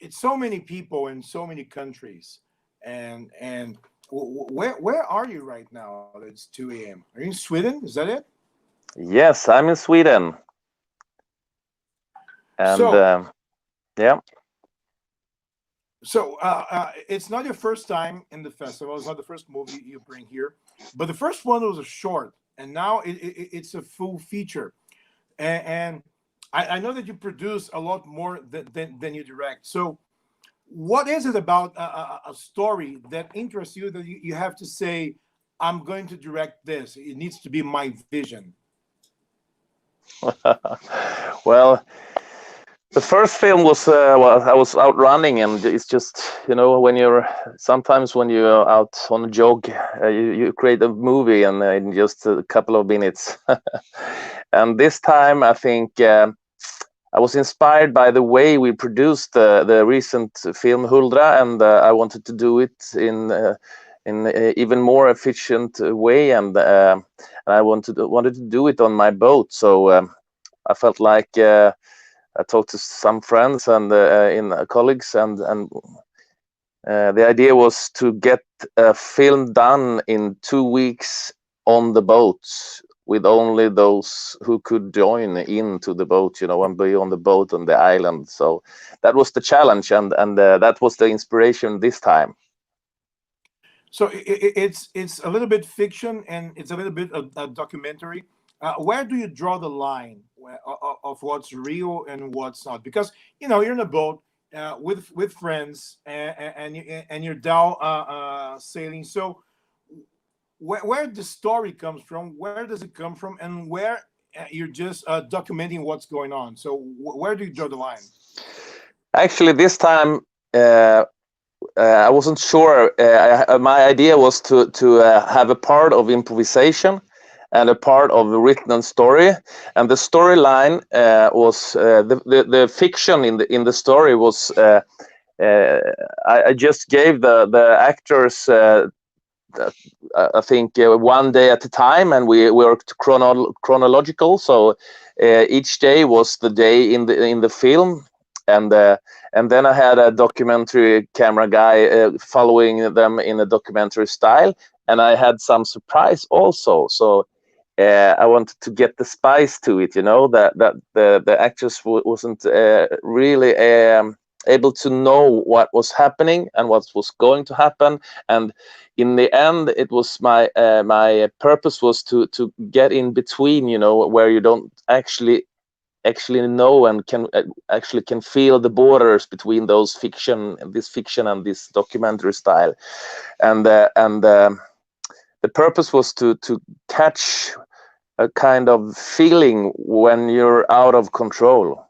it's so many people in so many countries, and where are you right now? It's 2 a.m. Are you in Sweden? Is that it? Yes, I'm in Sweden, and So yeah. it's not your first time in the festival. It's not the first movie you bring here, but the first one was a short, and now it's a full feature. And I know that you produce a lot more than you direct. So what is it about a story that interests you that you have to say, I'm going to direct this? It needs to be my vision. Well, the first film was well, I was out running, and it's just, when you're sometimes when you're out on a jog, you create a movie in just a couple of minutes. And this time, I think I was inspired by the way we produced the recent film Huldra, and I wanted to do it in a even more efficient way, and I wanted to do it on my boat. So I felt like. I talked to some friends and colleagues, and the idea was to get a film done in 2 weeks on the boat, with only those who could join into the boat, and be on the boat on the island. So that was the challenge, and that was the inspiration this time. So it's a little bit fiction and it's a little bit a documentary. Where do you draw the line of what's real and what's not? Because you're in a boat with friends and you're down sailing. So where the story comes from, where does it come from, and where you're just documenting what's going on. So where do you draw the line? Actually, this time. I wasn't sure. My idea was to have a part of improvisation and a part of the written story, and the storyline was the fiction in the story was. I just gave the actors. I think 1 day at a time, and we worked chronological. So each day was the day in the film, and then I had a documentary camera guy following them in a documentary style, and I had some surprise also. So I wanted to get the spice to it, that the actress wasn't really able to know what was happening and what was going to happen. And in the end, it was my purpose was to get in between, where you don't actually know and can feel the borders between this fiction and this documentary style, and the purpose was to catch a kind of feeling when you're out of control.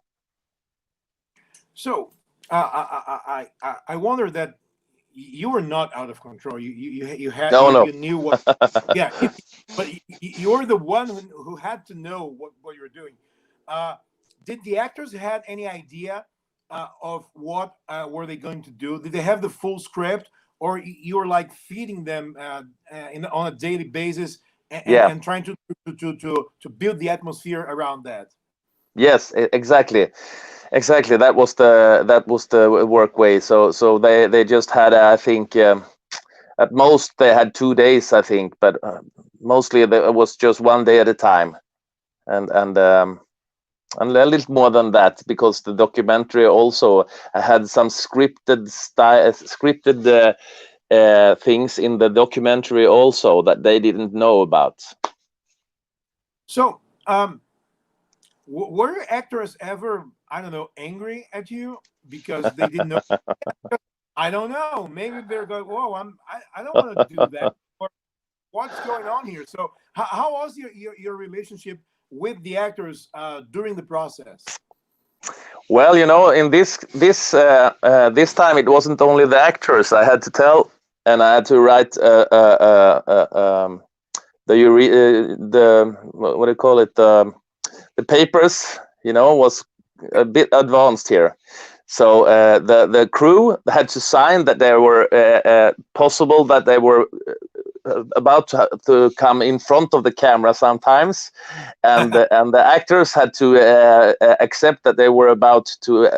So I wonder that you were not out of control. You had No. you knew what. Yeah, but you're the one who had to know what you were doing. Uh, did the actors had any idea of what were they going to do? Did they have the full script, or you were like feeding them on a daily basis Yeah. and trying to build the atmosphere around that? Yes, exactly. That was the work way. So they just had, I think, at most they had 2 days, I think, but mostly it was just 1 day at a time, and a little more than that, because the documentary also had some scripted things in the documentary also that they didn't know about. So, were your actors ever, I don't know, angry at you because they didn't know? I don't know. Maybe they're going, "Whoa, I don't want to do that." Or what's going on here? So, how was your relationship with the actors during the process? Well, in this time it wasn't only the actors I had to tell, and I had to write the what do you call it, the papers. Was a bit advanced here. So the crew had to sign that they were possible that they were about to come in front of the camera sometimes, and and the actors had to accept that they were about to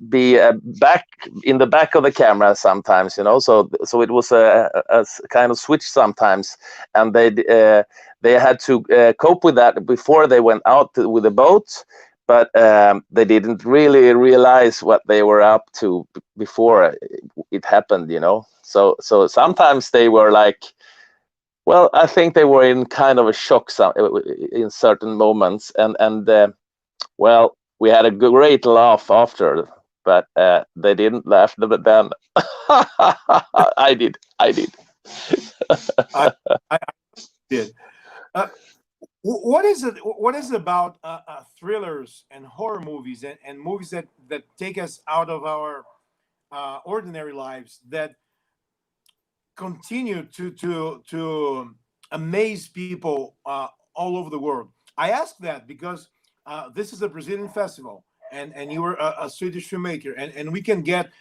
be back in the back of the camera sometimes, you know. So it was a kind of switch sometimes, and they had to cope with that before they went out with the boat, but they didn't really realize what they were up to before it happened, you know. So sometimes they were like, well, I think they were in kind of a shock in certain moments, and well, we had a great laugh after, but they didn't laugh then. I did. I, I did. Uh, what is it? What is it about thrillers and horror movies and movies that take us out of our ordinary lives that continue to amaze people all over the world? I ask that because this is a Brazilian festival, and you were a Swedish filmmaker, and we can get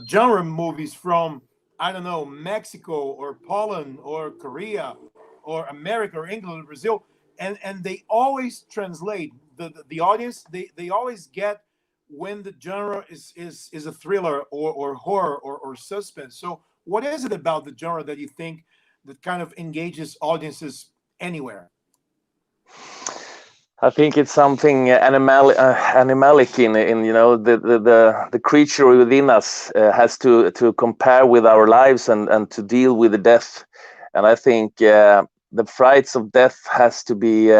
genre movies from, I don't know, Mexico or Poland or Korea or America or England or Brazil, and they always translate the audience. They always get when the genre is a thriller or horror or suspense. So what is it about the genre that you think that kind of engages audiences anywhere? I think it's something animalic in, you know, the creature within us has to compare with our lives and to deal with the death, and I think the frights of death has to be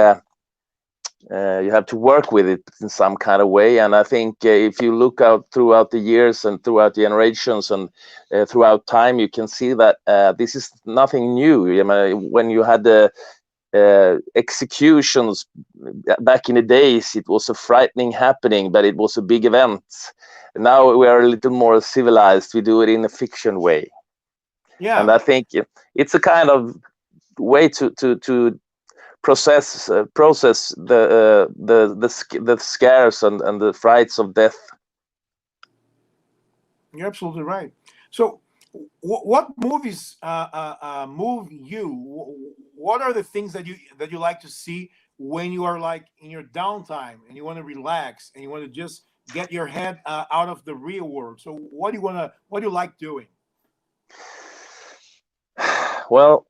you have to work with it in some kind of way. And I think if you look out throughout the years and throughout generations and throughout time, you can see that this is nothing new. I mean, when you had the executions back in the days, it was a frightening happening, but it was a big event. Now we are a little more civilized. We do it in a fiction way, and Yeah, I think it's a kind of way to process the scares and the frights of death. you're absolutely right. So, what movies move you? What are the things that you like to see when you are like in your downtime and you want to relax and you want to just get your head out of the real world? So, what do you like doing? Well,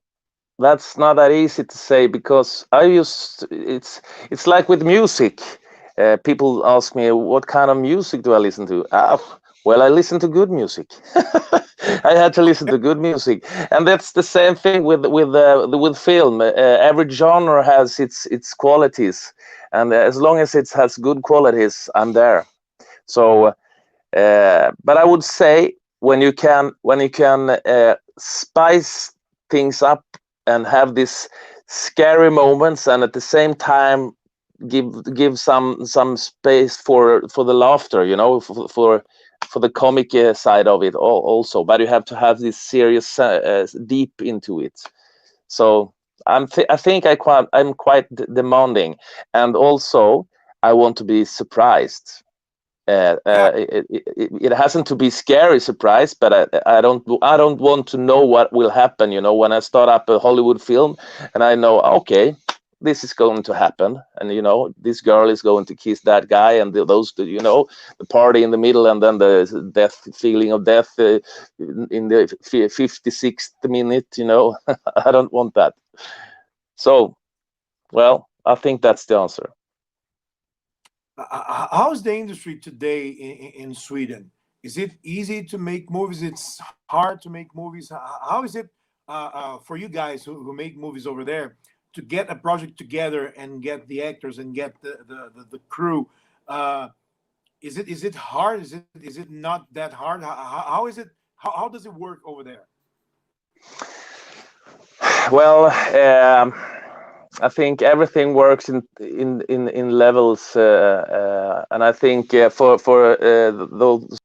that's not that easy to say because it's like with music. People ask me what kind of music do I listen to. Well, I listen to good music. I had to listen to good music, and that's the same thing with film. Every genre has its qualities, and as long as it has good qualities, I'm there. So, but I would say when you can spice things up and have these scary moments, and at the same time give some space for the laughter, you know, for the comic side of it also. But you have to have this serious deep into it. So I think I'm quite demanding, and also I want to be surprised. Yeah, It hasn't to be scary surprise, but I don't want to know what will happen. You know, when I start up a Hollywood film, and I know, okay, this is going to happen, and you know, this girl is going to kiss that guy, and you know, the party in the middle, and then the feeling of death in the 56th minute. You know, I don't want that. So, well, I think that's the answer. how's the industry today in Sweden? Is it easy to make movies? It's hard to make movies. How is it for you guys who make movies over there to get a project together and get the actors and get the crew? Uh, is it hard? Is it not that hard? How is it? How does it work over there? Well, I think everything works in levels, and I think for those.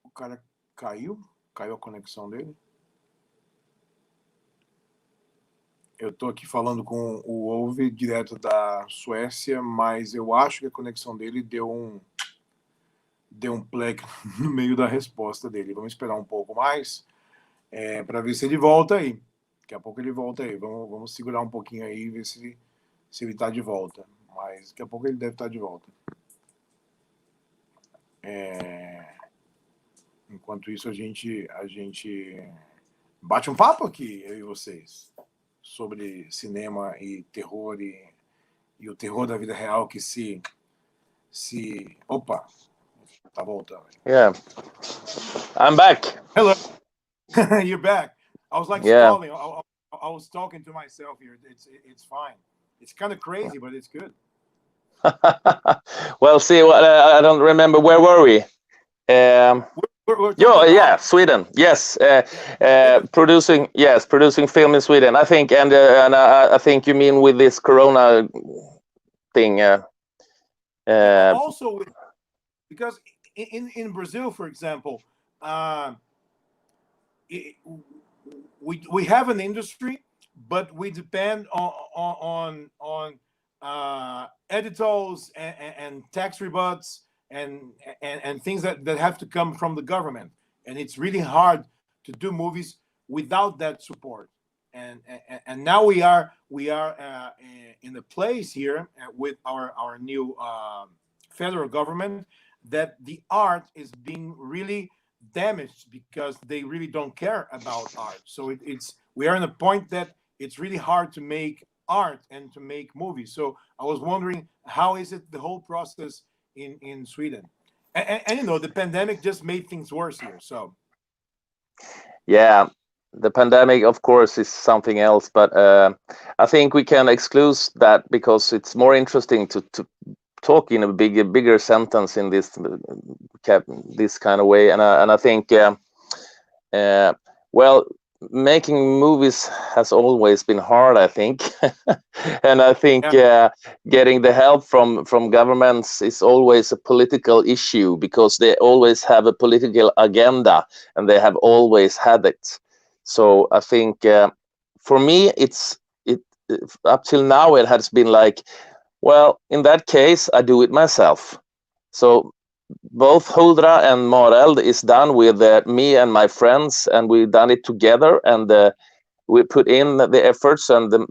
O cara caiu a conexão dele. Eu estou aqui falando com o Ove, direto da Suécia, mas eu acho que a conexão dele deu um pleque no meio da resposta dele. Vamos esperar um pouco mais para ver se ele volta aí. Daqui a pouco ele volta aí. Vamos segurar um pouquinho aí e ver se ele está de volta. Mas daqui a pouco ele deve estar de volta. É, enquanto isso, a gente bate um papo aqui, eu e vocês, sobre cinema e terror e o terror da vida real que se... Opa, tá voltando. Yeah, I'm back. Hello, you're back. I was like Yeah. stalling. I was talking to myself here. It's fine. It's kind of crazy, but it's good. Well, see, I don't remember. Where were we? We're talking Yeah, about Sweden. Yes, yeah, producing film in Sweden. I think, and I think you mean with this Corona thing. also because in Brazil, for example, uh, it, we have an industry, but we depend on editors and tax rebuts and things that have to come from the government, and it's really hard to do movies without that support. And now we are in a place here with our new federal government that the art is being really damaged because they really don't care about art. So it's we are in a point that it's really hard to make art and to make movies. So I was wondering, how is it the whole process in Sweden? And you know, the pandemic just made things worse here. So Yeah, the pandemic, of course, is something else, but I think we can exclude that because it's more interesting to talk in a bigger sentence in this kind of way, and I think uh, well, making movies has always been hard, I think, and I think yeah, getting the help from governments is always a political issue because they always have a political agenda, and they have always had it. So I think for me, it up till now it has been like, well, in that case, I do it myself. So both Huldra and Mareld is done with me and my friends, and we've done it together, and we put in the efforts and the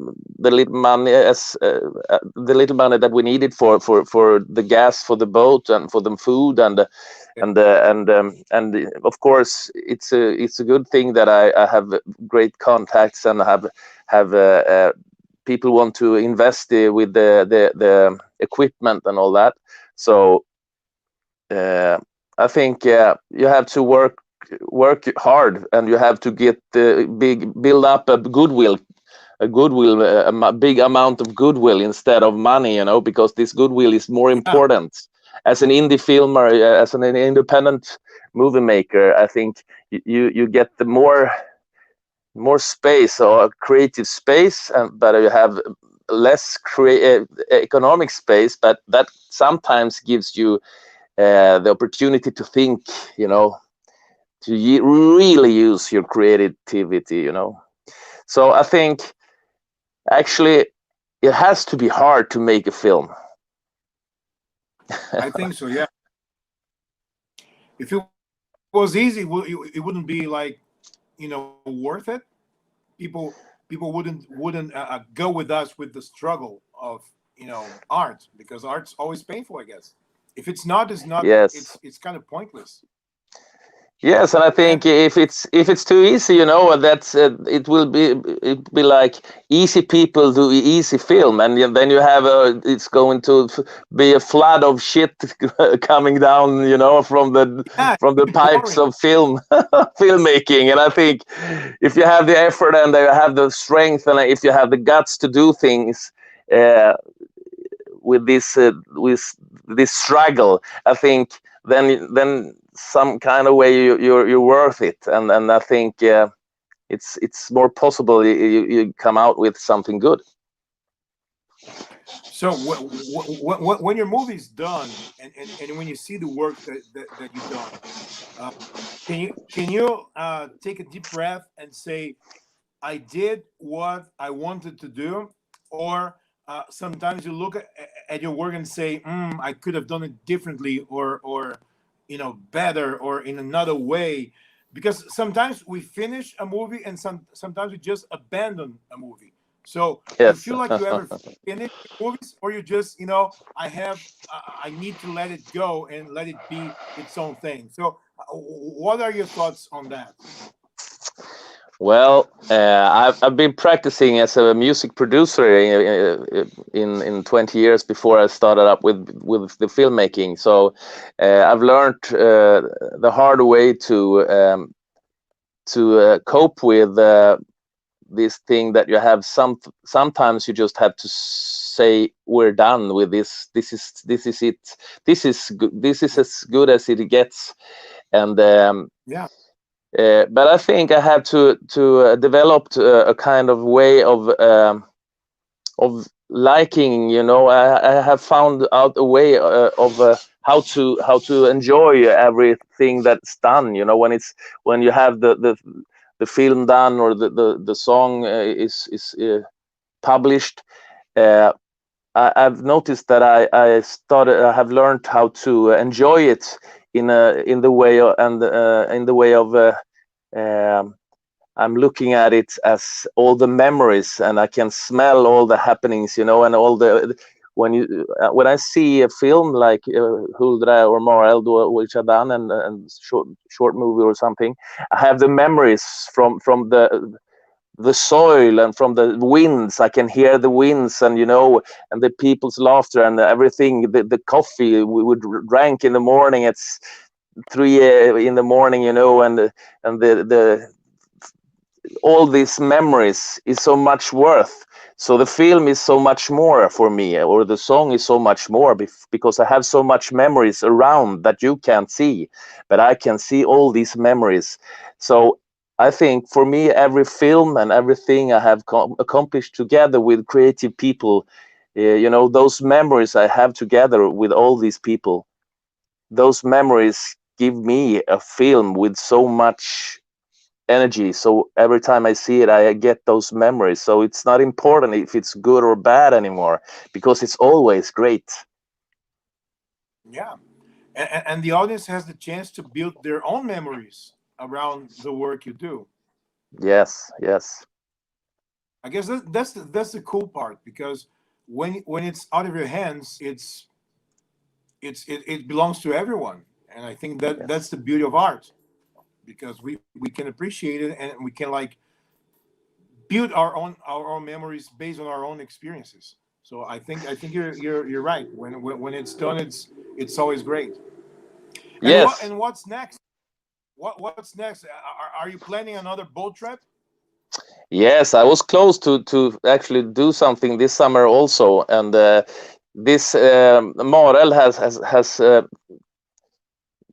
little money the little money that we needed for the gas for the boat and for the food and of course it's a good thing that I have great contacts and have people want to invest with the equipment and all that. So I think you have to work hard, and you have to get build up a goodwill, big amount of goodwill instead of money, because this goodwill is more yeah. important as an indie filmer, as an independent movie maker. I think you get the more space or creative space, but you have less economic space, but that sometimes gives you the opportunity to think, to really use your creativity. So I think actually it has to be hard to make a film. I think so. Yeah. If it was easy, it wouldn't be like, worth it. People wouldn't go with us with the struggle of art, because art's always painful, I guess. If it's not, it's not. Yes. It's kind of pointless. Yes, and I think And if it's too easy, that's it be like easy people do easy film, and then you have it's going to be a flood of shit coming down, yeah, from the it's pipes boring. of filmmaking. And I think if you have the effort and you have the strength and if you have the guts to do things uh, with this struggle, I think then some kind of way you're worth it, and I think it's more possible you come out with something good. So when your movie's done, and when you see the work that you've done, uh, can you take a deep breath and say, I did what I wanted to do? Or sometimes you look at your work and say, I could have done it differently, or better, or in another way. Because sometimes we finish a movie, and sometimes we just abandon a movie. So do you Yes. feel like you ever finish movies, or you just, I need to let it go and let it be its own thing? So what are your thoughts on that? Well, I've been practicing as a music producer in 20 years before I started up with the filmmaking. So I've learned the hard way to cope with this thing that you have. Sometimes you just have to say we're done with this. This is it. This is as good as it gets. And Yeah. but I think I have to develop a kind of way of liking. I have found out a way of how to enjoy everything that's done. When you have the film done, or the song is published. Uh, I've noticed that I have learned how to enjoy it in the way in the way of um, I'm looking at it as all the memories, and I can smell all the happenings, and all the when I see a film like Huldra or Mareld, which I've done, and short movie or something, I have the memories from the soil and from the winds. I can hear the winds, and the people's laughter and everything. The coffee we would drank in the morning at 3 in the morning, and the all these memories is so much worth. So the film is so much more for me, or the song is so much more, because I have so much memories around that you can't see, but I can see all these memories. So I think for me, every film and everything I have accomplished together with creative people, those memories I have together with all these people, those memories give me a film with so much energy. So every time I see it, I get those memories. So it's not important if it's good or bad anymore, because it's always great. Yeah. And the audience has the chance to build their own memories around the work you do. Yes, yes, I guess that's the cool part, because when it's out of your hands, it belongs to everyone, and I think that's yes, the beauty of art, because we can appreciate it, and we can like build our own memories based on our own experiences. So I think you're right. When it's done, it's always great. And what yes. and what's next? What's next? Are you planning another boat trip? Yes, I was close to actually do something this summer also, and this Marel has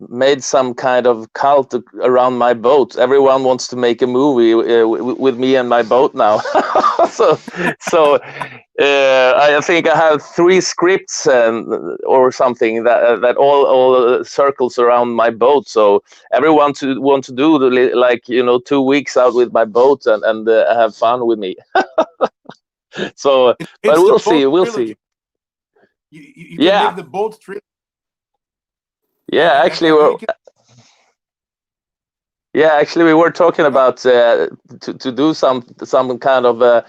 made some kind of cult around my boat. Everyone wants to make a movie with me and my boat now. so so I think I have 3 scripts or something that all circles around my boat. So everyone want to do like 2 weeks out with my boat and have fun with me. So, but It's the we'll boat see, we'll trilogy. see. You can make Yeah, the boat trilogy, yeah. Actually, and we can. we were talking Go. about to do some kind of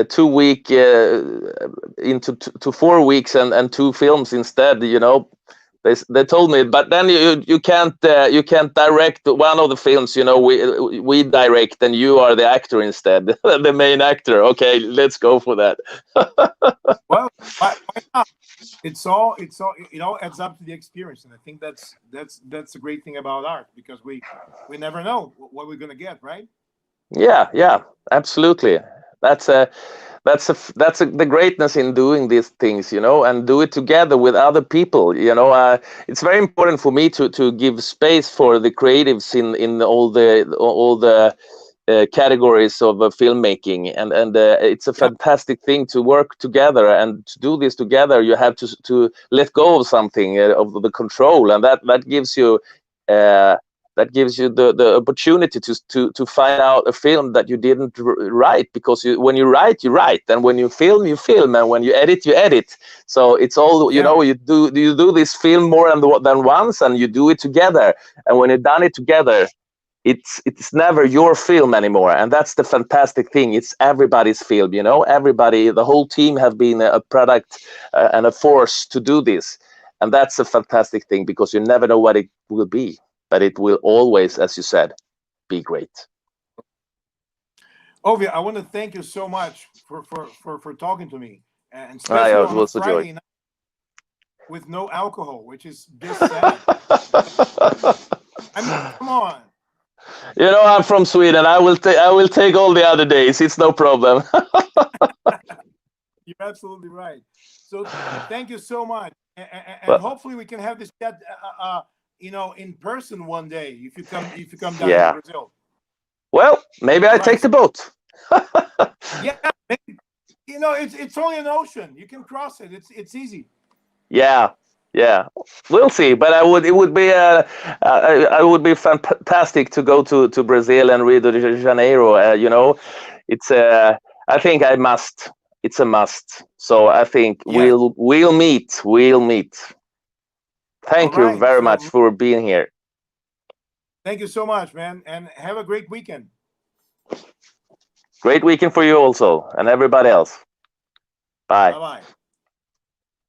2 week into to 4 weeks and 2 films instead. They told me, but then you can't direct one of the films. We direct, and you are the actor instead, the main actor. Okay, let's go for that. Well, why not? It all adds up to the experience, and I think that's the great thing about art, because we never know what we're gonna get, right? Yeah, yeah, absolutely. That's a the greatness in doing these things, and do it together with other people. It's very important for me to give space for the creatives in all the categories of filmmaking, and it's a Yeah, fantastic thing to work together, and to do this together. You have to let go of something of the control, and that gives you. Uh, that gives you the opportunity to find out a film that you didn't write, because when you write, and when you film, and when you edit, you edit. So it's all, yeah, you do this film more than once, and you do it together, and when you've done it together, it's never your film anymore, and that's the fantastic thing. It's everybody's film, you know. Everybody, the whole team have been a product and a force to do this, and that's a fantastic thing, because you never know what it will be, but it will always, as you said, be great. Ovi, I want to thank you so much for talking to me, and Yeah, especially it on a was a joy. Friday night with no alcohol, which is just sad. I mean, come on. You know, I'm from Sweden. I will take all the other days. It's no problem. You're absolutely right. So thank you so much, and Well, hopefully we can have this chat, in person one day if you come down to yeah. Brazil. Well, maybe All I right. take the boat. Yeah, maybe, it's only an ocean. You can cross it. It's easy. Yeah, yeah. We'll see. But I would be fantastic to go to Brazil and Rio de Janeiro. You know, it's I think I must. It's a must. So I think Yes. we'll meet. We'll meet. All Thank you right. very much So for being here. thank you so much, man, and have a great weekend. Great weekend for you also, and everybody else. Bye. Bye bye.